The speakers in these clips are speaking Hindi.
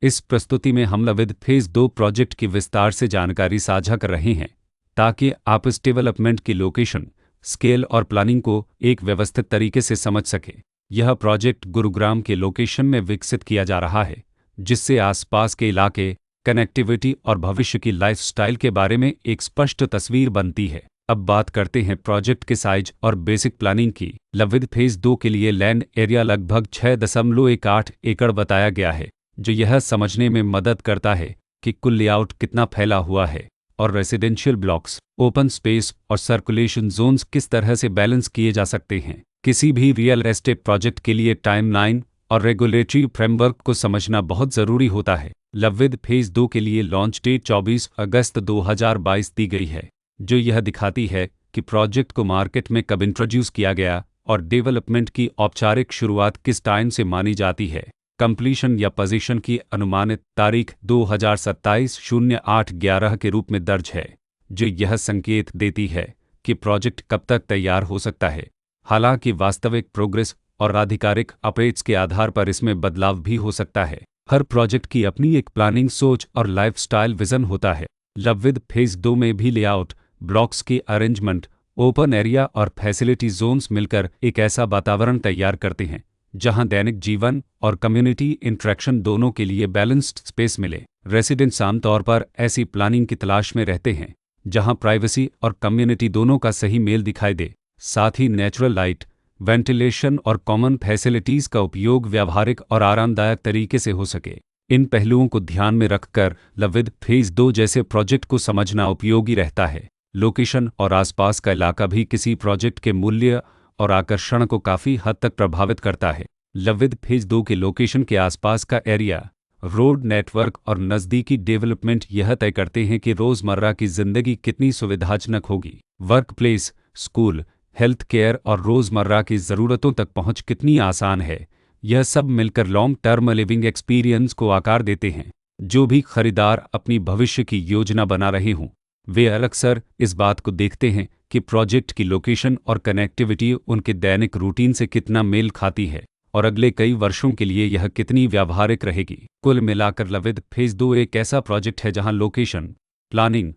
इस प्रस्तुति में हम लविद फेज़ 2 प्रोजेक्ट की विस्तार से जानकारी साझा कर रहे हैं ताकि आप इस डेवलपमेंट की लोकेशन, स्केल और प्लानिंग को एक व्यवस्थित तरीके से समझ सकें। यह प्रोजेक्ट गुरुग्राम के लोकेशन में विकसित किया जा रहा है, जिससे आसपास के इलाके, कनेक्टिविटी और भविष्य की लाइफस्टाइल के बारे में एक स्पष्ट तस्वीर बनती है। अब बात करते हैं प्रोजेक्ट के साइज और बेसिक प्लानिंग की। लविद फेज़ 2 के लिए लैंड एरिया लगभग 6.18 एकड़ बताया गया है, जो यह समझने में मदद करता है कि कुल लेआउट कितना फैला हुआ है और रेसिडेंशियल ब्लॉक्स, ओपन स्पेस और सर्कुलेशन जोन्स किस तरह से बैलेंस किए जा सकते हैं। किसी भी रियल एस्टेट प्रोजेक्ट के लिए टाइमलाइन और रेगुलेटरी फ्रेमवर्क को समझना बहुत ज़रूरी होता है। लविद फेज़ 2 के लिए लॉन्च डेट 24 अगस्त 2022 दी गई है, जो यह दिखाती है कि प्रोजेक्ट को मार्केट में कब इंट्रोड्यूस किया गया और डेवलपमेंट की औपचारिक शुरुआत किस टाइम से मानी जाती है। कंप्लीशन या पोजीशन की अनुमानित तारीख 2027-08-11 के रूप में दर्ज है, जो यह संकेत देती है कि प्रोजेक्ट कब तक तैयार हो सकता है। हालांकि वास्तविक प्रोग्रेस और आधिकारिक अपडेट्स के आधार पर इसमें बदलाव भी हो सकता है। हर प्रोजेक्ट की अपनी एक प्लानिंग सोच और लाइफस्टाइल विजन होता है। लविद फेज़ 2 में भी लेआउट, ब्लॉक्स की अरेंजमेंट, ओपन एरिया और फैसिलिटी जोन्स मिलकर एक ऐसा वातावरण तैयार करते हैं जहां दैनिक जीवन और कम्युनिटी इंटरेक्शन दोनों के लिए बैलेंस्ड स्पेस मिले। रेसिडेंट्स आमतौर पर ऐसी प्लानिंग की तलाश में रहते हैं जहां प्राइवेसी और कम्युनिटी दोनों का सही मेल दिखाई दे। साथ ही नेचुरल लाइट, वेंटिलेशन और कॉमन फैसिलिटीज़ का उपयोग व्यावहारिक और आरामदायक तरीके से हो सके। इन पहलुओं को ध्यान में रखकर लविद फेज़ 2 जैसे प्रोजेक्ट को समझना उपयोगी रहता है। लोकेशन और आसपास का इलाका भी किसी प्रोजेक्ट के मूल्य और आकर्षण को काफ़ी हद तक प्रभावित करता है। लविद फेज़ 2 के लोकेशन के आसपास का एरिया, रोड नेटवर्क और नज़दीकी डेवलपमेंट यह तय करते हैं कि रोज़मर्रा की ज़िंदगी कितनी सुविधाजनक होगी। Work place, school, health care और रोज़मर्रा की ज़रूरतों तक पहुँच कितनी आसान है। यह सब मिलकर लॉन्ग टर्म लिविंग एक्सपीरियंस को आकार देते हैं। जो भी खरीदार अपनी भविष्य की योजना बना रहे हों, वे अक्सर इस बात को देखते हैं कि प्रोजेक्ट की लोकेशन और कनेक्टिविटी उनके दैनिक रूटीन से कितना मेल खाती है और अगले कई वर्षों के लिए यह कितनी व्यावहारिक रहेगी। कुल मिलाकर लविद फेज़ 2 एक ऐसा प्रोजेक्ट है जहां लोकेशन, प्लानिंग,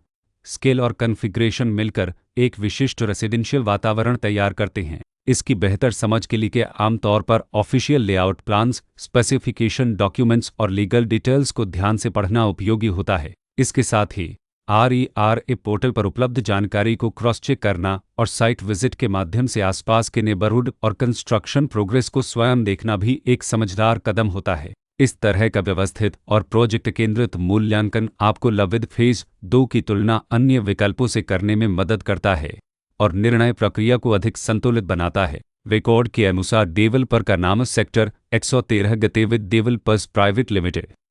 स्केल और कॉन्फ़िगरेशन मिलकर एक विशिष्ट रेसिडेंशियल वातावरण तैयार करते हैं। इसकी बेहतर समझ के लिए आमतौर पर official layout plans, specification documents और लीगल डिटेल्स को ध्यान से पढ़ना उपयोगी होता है। इसके साथ ही RERA पोर्टल पर उपलब्ध जानकारी को क्रॉस चेक करना और साइट विजिट के माध्यम से आसपास के नेबरहुड और कंस्ट्रक्शन प्रोग्रेस को स्वयं देखना भी एक समझदार कदम होता है। इस तरह का व्यवस्थित और प्रोजेक्ट केंद्रित मूल्यांकन आपको लविद फेज़ 2 की तुलना अन्य विकल्पों से करने में मदद करता है और निर्णय प्रक्रिया को अधिक संतुलित बनाता है। रिकॉर्ड के अनुसार डेवलपर का नाम सेक्टर 113 गतिविधि डेवलपर्स प्राइवेट लिमिटेड